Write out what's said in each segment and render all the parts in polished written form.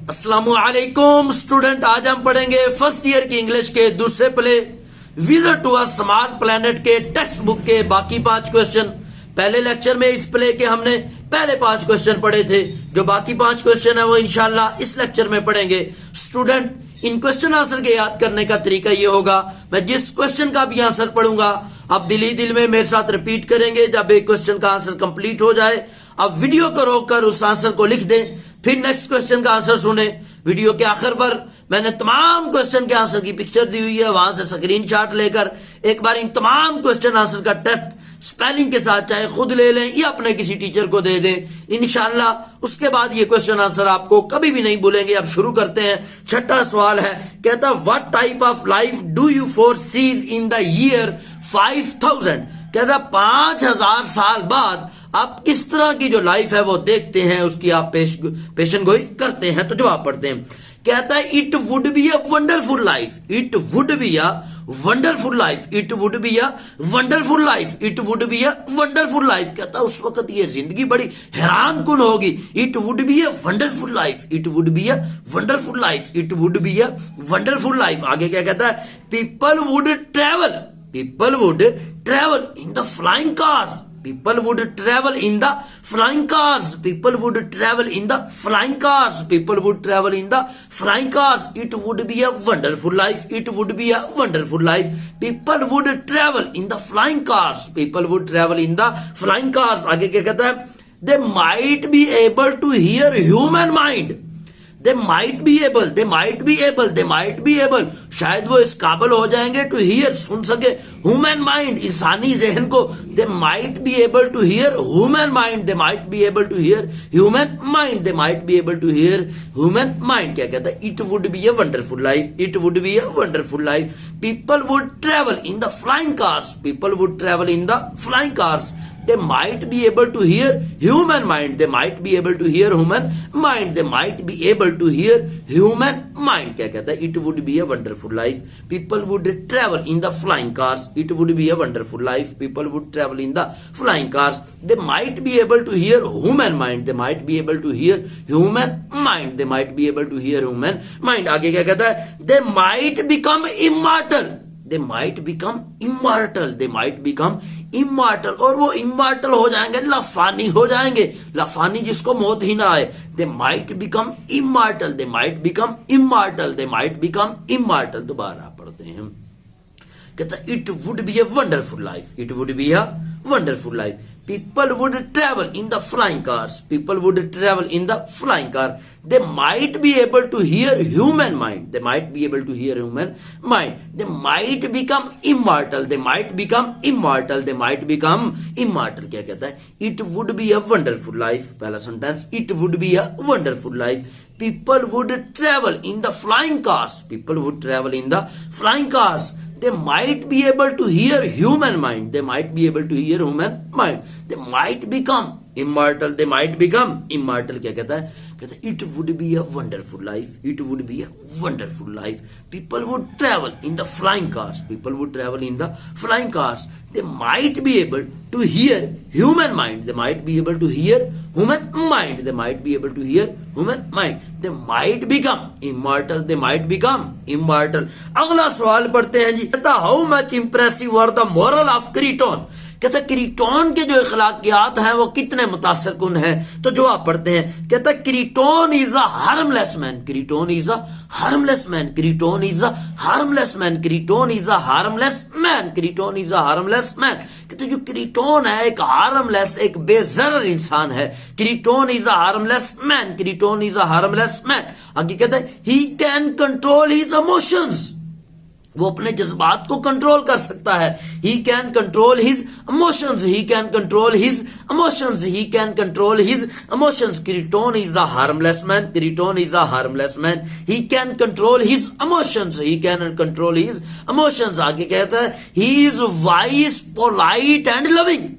अस्सलामुअलैकुम स्टूडेंट, आज हम पढ़ेंगे फर्स्ट ईयर की इंग्लिश के दूसरे play visit to a small planet के टेक्स्ट बुक के बाकी 5 क्वेश्चन। पहले लेक्चर में इस प्ले के हमने पहले 5 क्वेश्चन पढ़े थे। जो बाकी 5 क्वेश्चन है वो इंशाल्लाह इस लेक्चर में पढ़ेंगे। स्टूडेंट, इन क्वेश्चन आंसर के याद करने का तरीका ये होगा, मैं जिस क्वेश्चन का भी आंसर पढ़ूंगा आप दिल ही दिल में मेरे साथ रिपीट करेंगे। जब एक क्वेश्चन का आंसर कंप्लीट हो जाए आप वीडियो को रोककर उस आंसर को लिख दें, फिर नेक्स्ट क्वेश्चन का आंसर सुने। वीडियो के आखिर पर मैंने तमाम क्वेश्चन के आंसर की पिक्चर दी हुई है, वहां से स्क्रीनशॉट लेकर एक बार इन तमाम क्वेश्चन आंसर का टेस्ट स्पेलिंग के साथ चाहे खुद ले लें या अपने किसी टीचर को दे दें इंशाल्लाह। उसके बाद ये क्वेश्चन आंसर आपको कभी भी नहीं भूलेंगे। अब शुरू करते हैं। छठा सवाल है, कहता what type of life do you foresee in the year 5000। कहता 5000 साल बाद आप किस तरह की जो लाइफ है वो देखते हैं, उसकी आप पेशन गोई करते हैं। तो जवाब पढ़ते हैं। कहता है it would be a wonderful life, it would be a wonderful life, it would be a wonderful life, it would be a wonderful life. कहता उस वक्त ये जिंदगी बड़ी हैरान कुन होगी। It would be a wonderful life, it would be a wonderful life, it would be a wonderful life. आगे क्या कहता है, people would travel, people would travel in the flying cars, people would travel in the flying cars, people would travel in the flying cars, people would travel in the flying cars. It would be a wonderful life, it would be a wonderful life, people would travel in the flying cars, people would travel in the flying cars. आगे क्या कहता है, they might be able to hear human mind, they might be able, they might be able, they might be able, शायद वो इस काबिल हो जाएंगे टू हियर, सुन सके ह्यूमन माइंड, इंसानी जहन को। they might be able to hear human mind, they might be able to hear human mind, they might be able to hear human mind। क्या कहता है, it would be a wonderful life, it would be a wonderful life, people would travel in the flying cars, people would travel in the flying cars, they might be able to hear human mind, they might be able to hear human mind, they might be able to hear human mind। क्या कहता है, it would be a wonderful life, people would travel in the flying cars, it would be a wonderful life, people would travel in the flying cars, they might be able to hear human mind, they might be able to hear human mind, they might be able to hear human mind। आगे क्या कहता है, they might become immortal, they might become immortal, they might become immortal, और वो immortal हो जाएंगे, लाफानी हो जाएंगे, लाफानी जिसको मौत ही ना आए। they might become immortal, they might become immortal, they might become immortal। दोबारा पढ़ते हैं। कहता it would be a wonderful life, it would be a wonderful life, people would travel in the flying cars, people would travel in the flying car, they might be able to hear human mind, they might be able to hear human mind, they might become immortal, they might become immortal, they might become immortal। क्या कहता है, it would be a wonderful life, पहला sentence, it would be a wonderful life, people would travel in the flying cars, people would travel in the flying cars, they might be able to hear human mind, they might be able to hear human mind, they might become immortal, they might become immortal। क्या कहता है, कहता है it would be a wonderful life, it would be a wonderful life, people would travel in the flying cars, people would travel in the flying cars, they might be able to hear human mind, they might be able to hear human mind, they might be able to hear human mind, they might become immortal, they might become immortal। अगला सवाल पढ़ते हैं जी। कहता how much impressive were the moral of Creton। कहता क्रीटोन के जो अखलाकियात हैं वो कितने मुतासर कुन है। तो जवाब पढ़ते हैं। कहता Creton is a harmless man, Creton is a harmless man, Creton is a harmless man, Creton is a harmless man, Creton is a harmless man. कहते जो क्रीटोन है एक हार्मलेस, एक बेजरर इंसान है। Creton is a harmless man, Creton is a harmless man. आगे कहता है he can control his emotions, वो अपने जज्बात को कंट्रोल कर सकता है। He can control his emotions, he can control his emotions, he can control his emotions. Creton is a harmless man, Creton is a harmless man, he can control his emotions, he can control his emotions. आगे कहता है he is wise, polite and loving,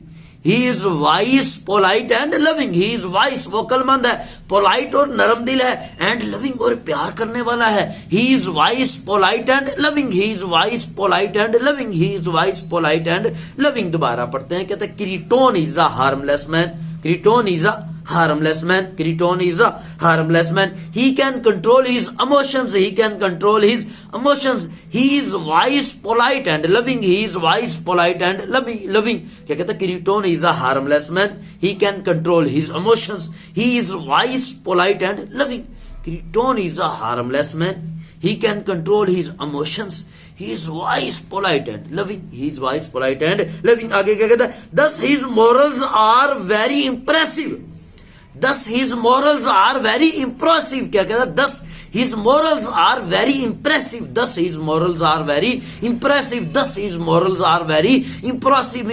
he is wise, polite and loving, he is vice वो अक्लमंद है, polite और नरम दिल है, and loving और प्यार करने वाला है। He is wise, polite and loving, he is wise, polite and loving, he is wise, polite and loving. दोबारा पढ़ते हैं। कहते हैं Creton is a harmless man, Creton is a harmless man. Creton is a harmless man. He can control his emotions. He can control his emotions. He is wise, polite and loving. He is wise, polite and loving. क्या कहता है? Creton is a harmless man. He can control his emotions. He is wise, polite and loving. Creton is a harmless man. He can control his emotions. He is wise, polite and loving. He is wise, polite and loving. आगे क्या कहता है? Thus his morals are very impressive. Thus his morals are very impressive. क्या कहता है? Thus his morals are very impressive. Thus his morals are very impressive. Thus his morals are very impressive.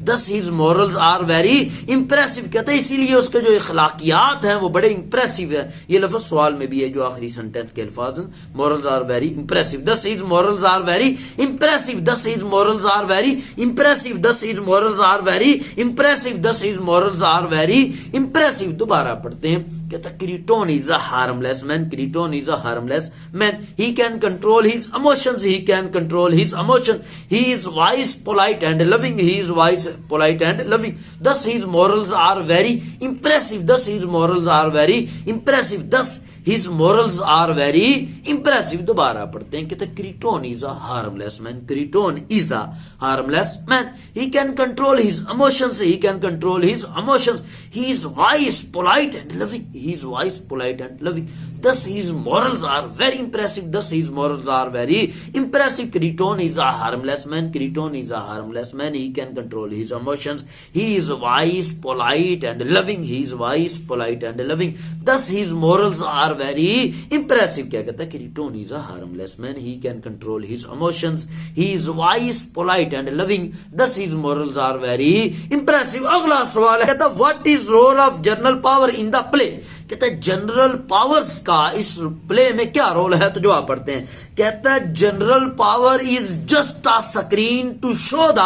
Thus his morals are very impressive. कहता है इसीलिए उसके जो इखलाकियात हैं वो बड़े इंप्रेसिव है. ये लफ्ज सवाल में भी है जो आखिरी सेंटेंस के अल्फाज हैं. Morals are very impressive. Thus his morals are very impressive. Thus his morals are very impressive. Thus his morals are very impressive. Thus his morals are very impressive. दोबारा पढ़ते हैं. कहता Creton is a harmless man. Creton is a harmless man. He can control his emotions. He can control his emotions. He is wise, polite and loving. He is wise, polite and loving. Thus his morals are very impressive. Thus his morals are very impressive. Thus his morals are very impressive. दोबारा पढ़ते हैं. कहते Creton is a harmless man. Creton is a harmless man. He can control his emotions. He can control his emotions. He is wise, polite and loving. He is wise, polite and loving. Thus his morals are very impressive. Thus his morals are very impressive. Creton is a harmless man. Creton is a harmless man. He can control his emotions. He is wise, polite and loving. He is wise, polite and loving. Thus his morals are very impressive. क्या कहता है? Creton is a harmless man. He can control his emotions. He is wise, polite and loving. Thus his morals are very impressive. अगला सवाल है. कहता what is role of general power in the play? कहता है general powers का इस play में क्या रोल है? तो जवाब पढ़ते हैं. कहता है general power is just a screen to show the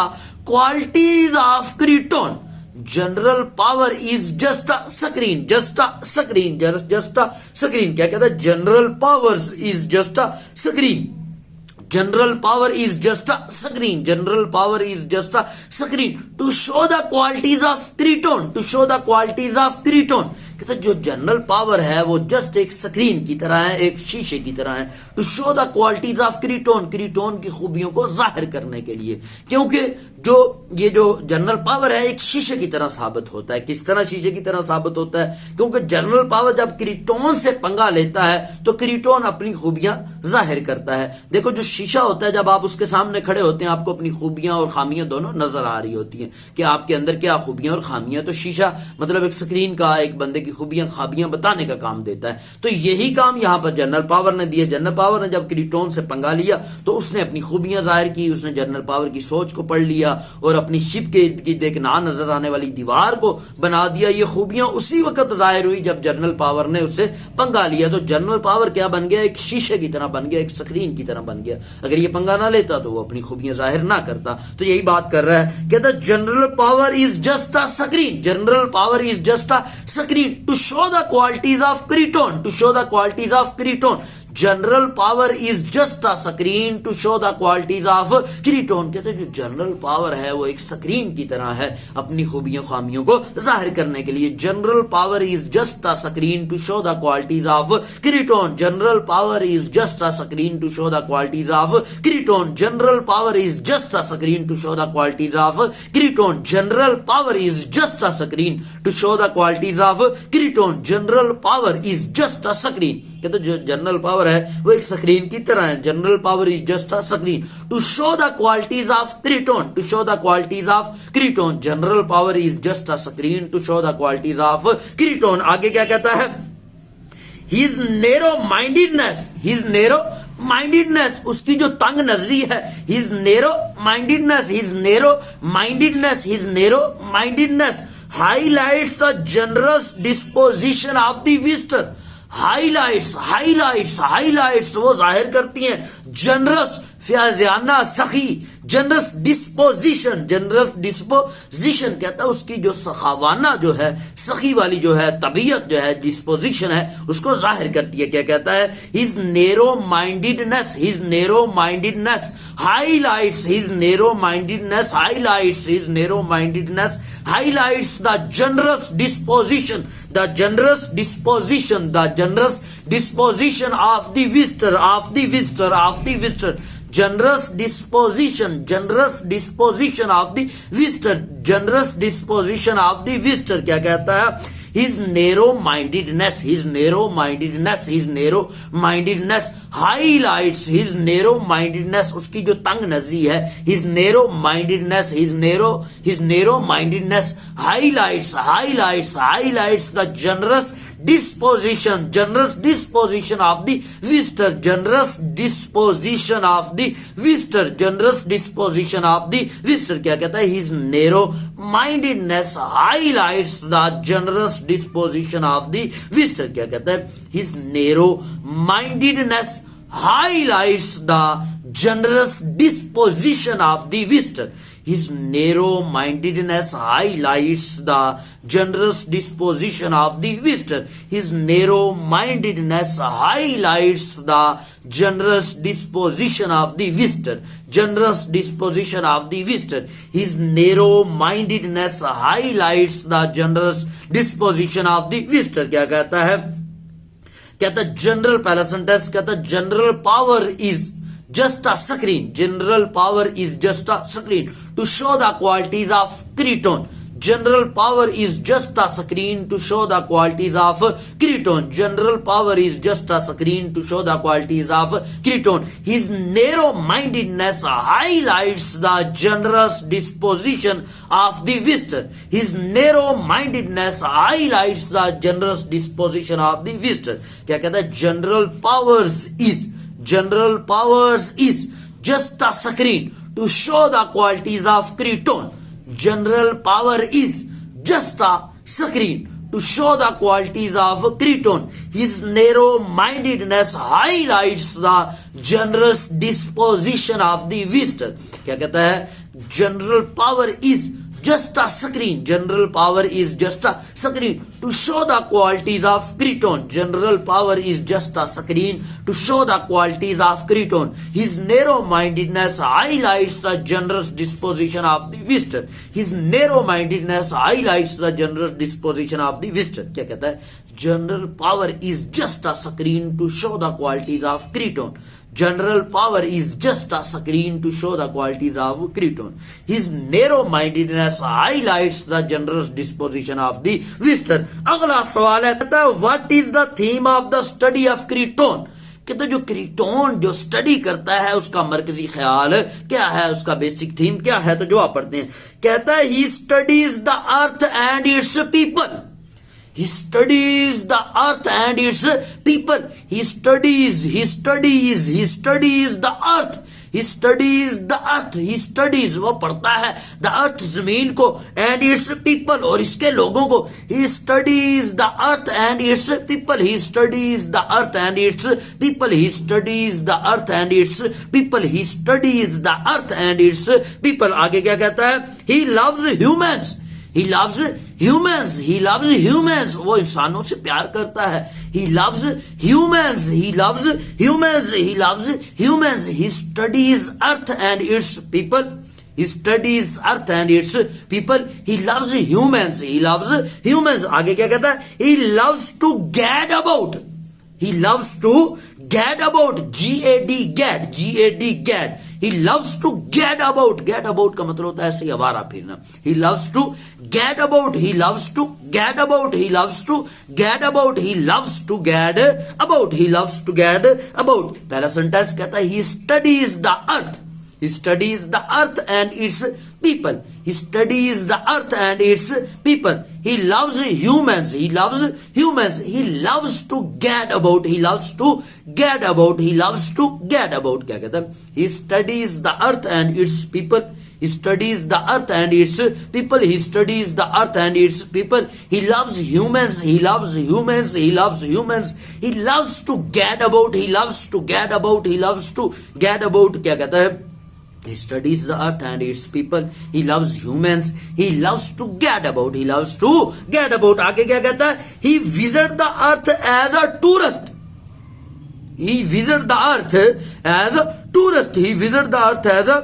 qualities of क्रीटोन. General power is just a screen. Just a screen. Just a screen. क्या कहता है? General powers is just a screen. General power is just a screen. General power is just a screen to show the qualities of Creton. To show the qualities of Creton. कहते जो general power है वो just एक screen की तरह है, एक शीशे की तरह है. To show the qualities of क्रीटोन. क्रीटोन की खूबियों को जाहिर करने के लिए. क्योंकि ये जो जनरल पावर है एक शीशे की तरह साबित होता है. किस तरह शीशे की तरह साबित होता है? क्योंकि जनरल पावर जब क्रीटोन से पंगा लेता है तो क्रीटोन अपनी खूबियां जाहिर करता है. देखो जो शीशा होता है जब आप उसके सामने खड़े होते हैं आपको अपनी खूबियां और खामियां दोनों नजर आ रही होती हैं कि आपके अंदर क्या खूबियां और खामियां. तो शीशा मतलब एक स्क्रीन का एक बंदे की खूबियां खाबियां बताने का काम देता है. तो यही काम यहां पर जनरल पावर ने दिया. जनरल पावर ने जब क्रीटोन से पंगा लिया तो उसने अपनी खूबियां जाहिर की. उसने जनरल पावर की सोच को पढ़ लिया और अपनी शिप के इर्द गिर्द एक ना नजर आने वाली दीवार को बना दिया. ये खूबियां उसी वक्त जाहिर हुई जब जनरल पावर ने उससे पंगा लिया. तो जनरल पावर क्या बन गया? एक शीशे की तरह बन गया, एक स्क्रीन की तरह बन गया. अगर ये पंगा ना लेता तो वो अपनी खूबियां जाहिर ना करता. तो यही बात कर रहा है. कहता general power is just a screen. General power is just a screen to show the qualities of क्रीटोन. To show the qualities of क्रीटोन. General power is just a screen to show the qualities of Creton. कहते हैं जो general power है वो एक screen की तरह है अपनी खूबियों खामियों को जाहिर करने के लिए. General power is just a screen to show the qualities of क्रीटोन. General power is just a screen to show the qualities of क्रीटोन. General power is just a screen to show the qualities of क्रीटोन. General power is just a screen to show the qualities of क्रीटोन. General power is just a screen. कहते जो general power है वो एक screen की तरह है. General power is just a screen to show the qualities of क्रीटोन. To show the qualities of क्रीटोन. General power is just a screen to show the qualities of Crichton. आगे क्या कहता है? His narrow mindedness. His narrow mindedness. उसकी जो तंग नजरी है. His narrow mindedness. His narrow mindedness. His narrow mindedness highlights the generous disposition of the visitor. Highlights वो जाहिर करती हैं जनरस, फ्याज़ाना, सखी, जनरस डिस्पोजिशन, जनरस डिस्पोजिशन कहता है उसकी जो सखावाना जो है, सखी वाली जो है तबीयत जो है, डिस्पोजिशन है, उसको जाहिर करती है। क्या कहता है? His narrow mindedness, his narrow mindedness highlights his narrow-mindedness, highlights his narrow-mindedness, highlights the generous disposition, the generous disposition, the generous disposition of the visitor, of the visitor, of the visitor, generous disposition, generous disposition of the visitor, generous disposition of the visitor। क्या कहता है? His narrow-mindedness, his narrow-mindedness, his narrow-mindedness highlights his narrow-mindedness, उसकी जो तंग नजरी है, his narrow-mindedness, his narrow-mindedness highlights the generous disposition, generous disposition of the visitor, generous disposition of the visitor, generous disposition of the visitor। क्या कहता है? His narrow mindedness highlights the generous disposition of the visitor। क्या कहता है? His narrow mindedness highlights the generous disposition of the visitor। His narrow-mindedness highlights the generous disposition of the visitor। His narrow-mindedness highlights the generous disposition of the visitor, generous disposition of the visitor। His narrow-mindedness highlights the generous disposition of the visitor। क्या कहता है? कहता है general, पहला sentence कहता है general power is just a screen, general power is just a screen to show the qualities of Creton। General power is just a screen to show the qualities of Creton। General power is just a screen to show the qualities of Creton। His narrow-mindedness highlights the generous disposition of the visitor। His narrow-mindedness highlights the generous disposition of the visitor। क्या कहता है? General powers is just a screen to show the qualities of Creton। General power is just a screen to show the qualities of Creton। His narrow-mindedness highlights the generous disposition of the visitor। क्या कहता है? General power is just a screen, general power is just a screen to show the qualities of Creton। General power is just a screen to show the qualities of Creton। His narrow-mindedness highlights the generous disposition of the visitor। His narrow-mindedness highlights the generous disposition of the visitor। क्या कहता है? General power is just a screen to show the qualities of Creton। General power is just a screen to show the qualities of Creton। His narrow-mindedness highlights the generous disposition of the visitor। अगला सवाल है, कहता है what is the theme of the study of Creton। कहते जो क्रीटोन जो study करता है उसका मरकजी ख्याल क्या है, उसका बेसिक थीम क्या है? तो जवाब पढ़ते हैं। कहता है he studies the earth and its people। He studies the earth and its people। He studies the earth, he studies the earth, he studies वो पढ़ता है the earth जमीन को and its people और इसके लोगों को। He studies the earth and its people, he studies the earth and its people, he studies the earth and its people, he studies the earth and its people। आगे क्या कहता है? He loves humans, he loves humans, he loves humans वो इंसानों से प्यार करता है। he loves humans, he loves humans, he loves humans। he studies earth and its people, he studies earth and its people। he loves humans, he loves humans। आगे क्या कहता है? he loves to gad about, he loves to gad about, gad। he loves to gad about, gad about का मतलब होता है ऐसे ही आवारा फिरना। he loves to gad about, he loves to gad about, he loves to gad about, he loves to gad about, he loves to gad about। पहला sentence कहता है he studies the earth, he studies the earth and its people, he studies the earth and its people। he loves humans, he loves humans, he loves to gad about, he loves to gad about, he loves to gad about। क्या कहता है? he studies the earth and its people, he studies the earth and its people, he studies the earth and its people। he loves humans, he loves humans, he loves humans, he loves to gad about, he loves to gad about, he loves to gad about। क्या कहता है? He studies the earth and its people. He loves humans. He loves to get about. He loves to get about. आगे क्या कहता है? He visited the earth as a tourist. He visited the earth as a tourist. He visited the earth as a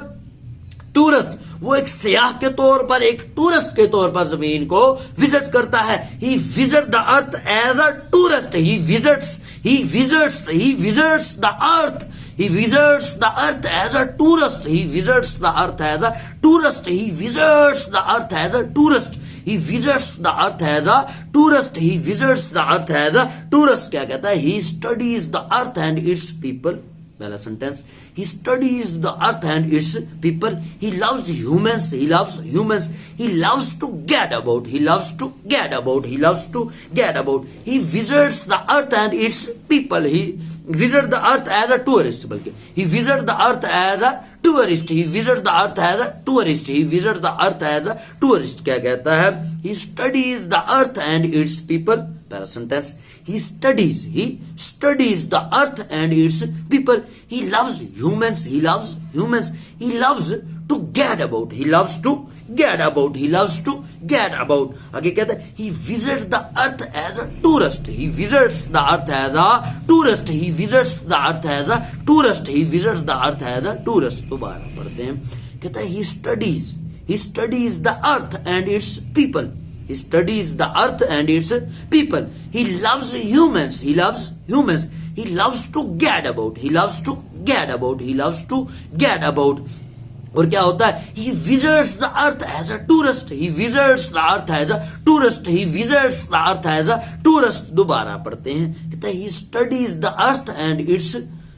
tourist. वो एक सियाह के तौर पर, एक टूरिस्ट के तौर पर जमीन को विजिट करता है. He visited the earth as a tourist. He visits the earth. He visits the earth as a tourist. He visits the earth as a tourist. He visits the earth as a tourist. He visits the earth as a tourist. He visits the earth as a tourist. क्या कहता है? He studies the earth and its people. पहला sentence. He studies the earth and its people. He loves humans. He loves humans. He loves to get about. He loves to get about. He loves to get about. He visits the earth and its people. He visits the earth as a tourist. बल्कि he visits the earth as a tourist. He visits the earth as a tourist. He visits the earth as a tourist. क्या कहता है? He studies the earth and its people. पहला sentence. He studies the earth and its people. He loves humans. He loves humans. He loves to get about. He loves to get about. He loves to get about. आगे कहता है he visits the earth as a tourist. He visits the earth as a tourist. He visits the earth as a tourist. He visits the earth as a tourist. दोबारा पढ़ते हैं. कहता है he studies the earth and its people. He studies the earth and its people. He loves humans. He loves humans. He loves to get about. He loves to get about. He loves to get about. और क्या होता है? He visits the earth as a tourist. He visits the earth as a tourist. He visits the earth as a tourist. दोबारा पढ़ते हैं. कहता है he studies the earth and its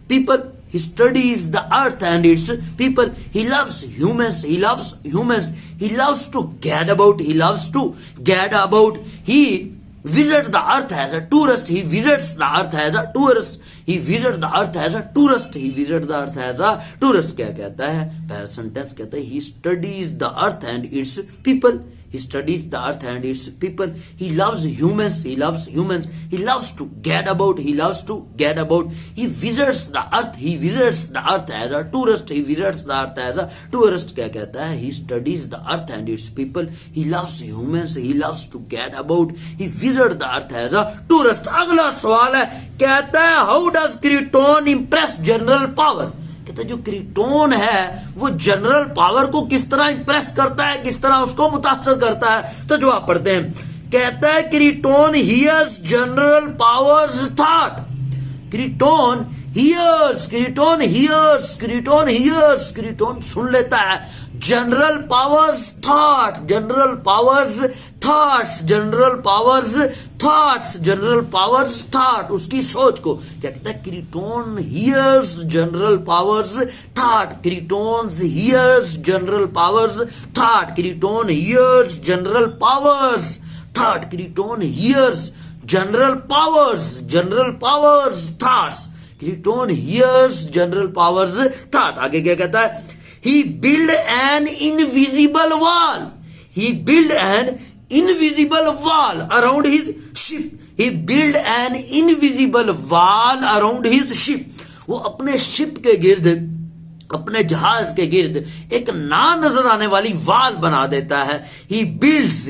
people. He studies the earth and its people. He loves humans. He loves humans. He loves to get about. He loves to get about. He visits the earth as a tourist. He visits the earth as a tourist. He visits the earth as a tourist. He visits the earth as a tourist. क्या कहता है? पहला sentence कहता है he studies the earth and its people. He studies the earth and its people. He loves humans. He loves humans. He loves to get about. He loves to get about. He visits the earth. He visits the earth as a tourist. He visits the earth as a tourist. क्या कहता है? He studies the earth and its people. He loves humans. He loves to get about. He visits the earth as a tourist. अगला सवाल है. कहता है how does Creton impress general power? कहता है जो क्रीटोन है वो जनरल पावर को किस तरह इंप्रेस करता है, किस तरह उसको मुतासर करता है. तो जवाब पढ़ते हैं. कहता है Crichton hears general power's thought. Crichton सुन लेता है general power's thought. General power's thought उसकी सोच को क्या कहता है? Crichton hears general power's thought. Crichton hears general power's thought. Crichton hears general power's thought. Crichton hears general power's thoughts. Crichton hears general power's thought. आगे क्या कहता है? He built an invisible wall. He built an invisible wall around his ship. He built an invisible wall around his ship. वो अपने ship के गिर्द, अपने जहाज के गिर्द एक ना नजर आने वाली वाल बना देता है. He builds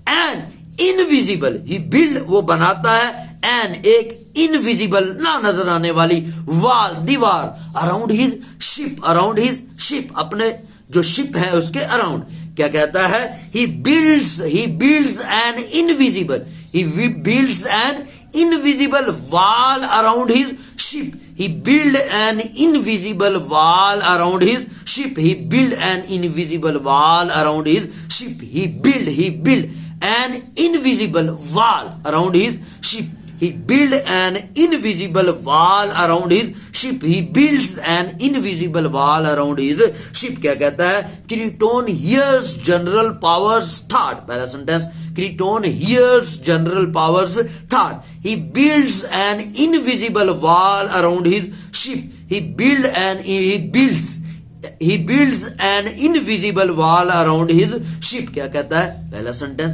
an invisible. He build वो बनाता है an एक इनविजिबल ना नजर आने वाली वाल, दीवार अराउंड हिज शिप अपने जो शिप है उसके अराउंड. क्या कहता है? he builds an invisible wall around his ship. He built an invisible wall around his ship. He built an invisible wall around his ship. He built an invisible wall around his ship. He built an invisible wall around his ship. He builds an invisible wall around his ship. क्या कहता है? क्रीटोन hears general powers thought. पहला sentence. क्रीटोन hears general powers thought. He builds an invisible wall around his ship. He builds he builds an invisible wall around his ship. क्या कहता है पहला sentence,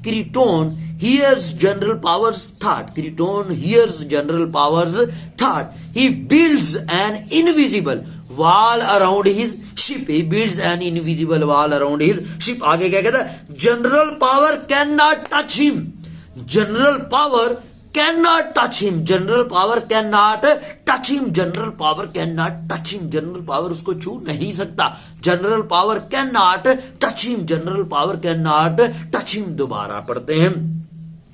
Crichton hears general power's thought, Crichton hears general power's thought, he builds an invisible wall around his ship, he builds an invisible wall around his ship. आगे क्या कहता है, general power can not touch him, general power cannot touch him, general power cannot touch him, general power cannot touch him, general power उसको छू नहीं सकता, general power cannot touch him, general power cannot touch him। दोबारा पढ़ते हैं,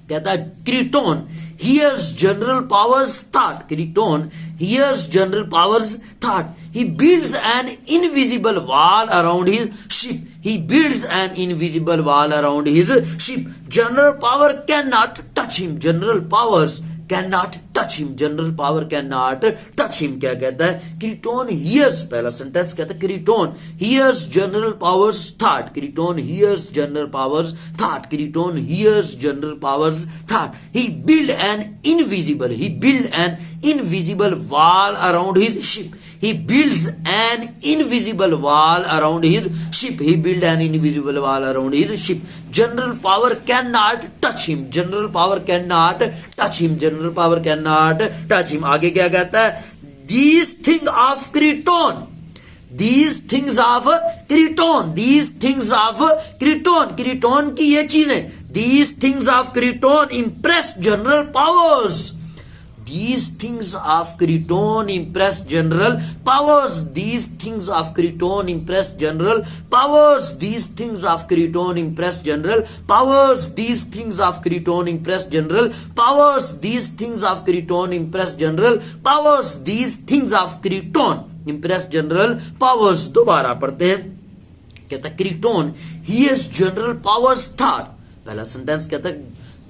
कहता है क्रीटोन hears general powers thought, क्रीटोन hears general powers thought, he builds an invisible wall around his ship, he builds an invisible wall around his ship, general power cannot touch him, general powers cannot touch him, general power cannot touch him। क्या कहता है, क्रीटोन hears, पहला sentence कहता है क्रीटोन hears general powers thought, क्रीटोन hears general powers thought, क्रीटोन hears general powers thought, he build an invisible, he build an invisible wall around his ship, he builds an invisible wall around his ship, he build an invisible wall around his ship, general power cannot touch him, general power cannot touch him, general power cannot touch him। आगे क्या कहता है, these things of Creton, these things of Creton, these things of Creton, Creton की ये चीजें, these things of Creton impress general powers, these things of Creton impress general powers, these things of Creton impress general powers, these things of Creton impress general powers, these things of Creton impress general powers, these things of Creton impress general powers, these things of Creton impress general powers। दोबारा पढ़ते हैं, कहता है क्रीटोन hears general powers thought, पहला sentence कहता है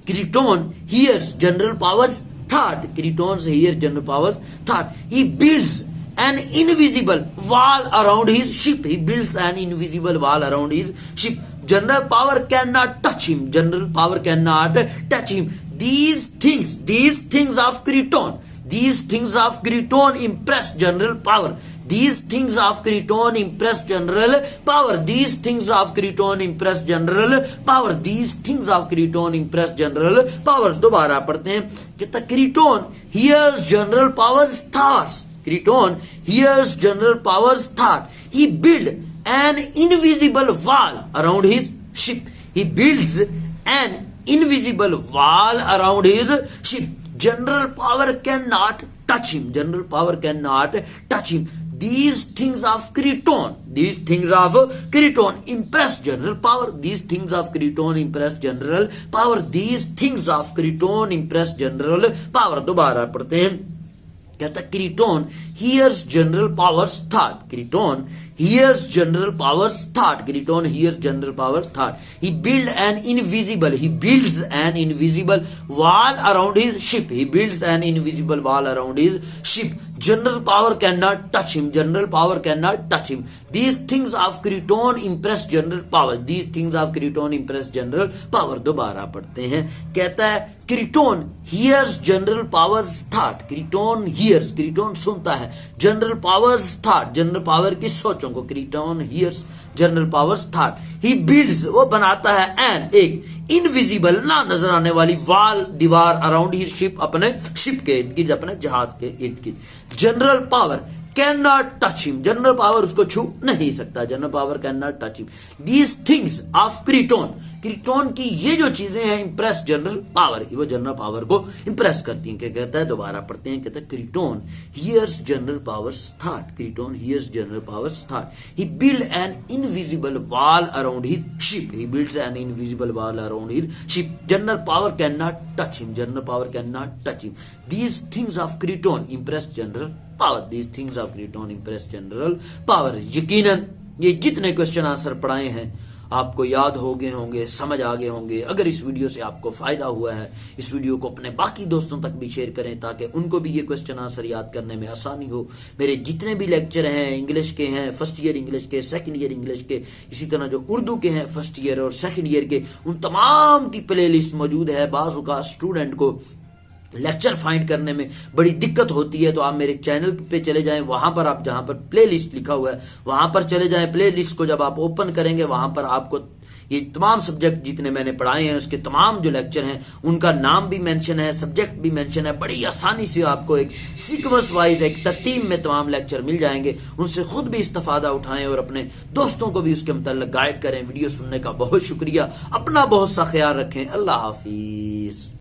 क्रीटोन hears general powers thought, Creton hears general powers thought, he builds an invisible wall around his ship, he builds an invisible wall around his ship, general power cannot touch him, general power cannot touch him, these things of Creton, these things of Creton impress general power, these things of Creton impress general power, these things of Creton impress general power, these things of Creton impress general powers। दोबारा पढ़ते हैं, कहता Creton hears general powers thoughts, Creton hears general powers thought, he build an invisible wall around his ship, he builds an invisible wall around his ship, general power cannot touch him, general power cannot touch him, these things of Creton, these things of Creton impress general power, these things of Creton impress general power, these things of Creton impress general power। दोबारा पढ़ते हैं, कहता Creton hears general powers thought, Creton hears general powers thought, Creton hears general powers thought, he builds an invisible wall around his ship, he builds an invisible wall around his ship, general power cannot touch him, general power cannot touch him, these things of Creton impress general power, these things of Creton impress general power। दोबारा पढ़ते हैं, कहता है Creton hears general powers thought, Creton hears, Creton सुनता है general powers thought, general power की सोचों को, Creton hears general powers thought, he builds, वो बनाता है an, एक इनविजिबल, ना नजर आने वाली वाल, दीवार अराउंड हिज शिप, अपने शिप के इर्द गिर्द, अपने जहाज के इर्द गिर्द, general power cannot touch him, general power उसको छू नहीं सकता, general power cannot touch him, these things of क्रीटोन, क्रीटोन की ये जो चीजें हैं इंप्रेस जनरल पावर, वो जनरल पावर को इंप्रेस करती हैं। क्या कहता है, दोबारा पढ़ते हैं, कहता है Crichton hears general power's thought, Crichton hears general power's thought, he build an invisible wall around his ship, he builds an invisible wall around his ship, general power can not touch him, general power can not touch him, these things of Crichton impress general power, these things of Crichton impress general power. यकीनन ये जितने question answer पढ़ाए हैं आपको याद हो गए होंगे, समझ आ गए होंगे। अगर इस वीडियो से आपको फायदा हुआ है, इस वीडियो को अपने बाकी दोस्तों तक भी शेयर करें ताकि उनको भी ये क्वेश्चन आंसर याद करने में आसानी हो। मेरे जितने भी लेक्चर हैं इंग्लिश के हैं, फर्स्ट ईयर इंग्लिश के, सेकंड ईयर इंग्लिश के, इसी तरह जो उर्दू के हैं फर्स्ट ईयर और सेकंड ईयर के, उन तमाम की प्ले लिस्ट मौजूद है। बाज़ औक़ात स्टूडेंट को लेक्चर फाइंड करने में बड़ी दिक्कत होती है, तो आप मेरे चैनल पे चले जाएं, वहां पर आप जहां पर प्ले लिस्ट लिखा हुआ है वहां पर चले जाएं। प्ले लिस्ट को जब आप ओपन करेंगे वहां पर आपको ये तमाम सब्जेक्ट जितने मैंने पढ़ाए हैं उसके तमाम जो लेक्चर हैं उनका नाम भी मेंशन है, सब्जेक्ट भी मेंशन है। बड़ी आसानी से आपको एक सीक्वेंस वाइज एक तरतीब में तमाम लेक्चर मिल जाएंगे। उनसे खुद भी इस्तेफादा उठाएं और अपने दोस्तों को भी उसके मुताल्लिक गाइड करें। वीडियो सुनने का बहुत शुक्रिया। अपना बहुत सा ख्याल रखें। अल्लाह हाफिज।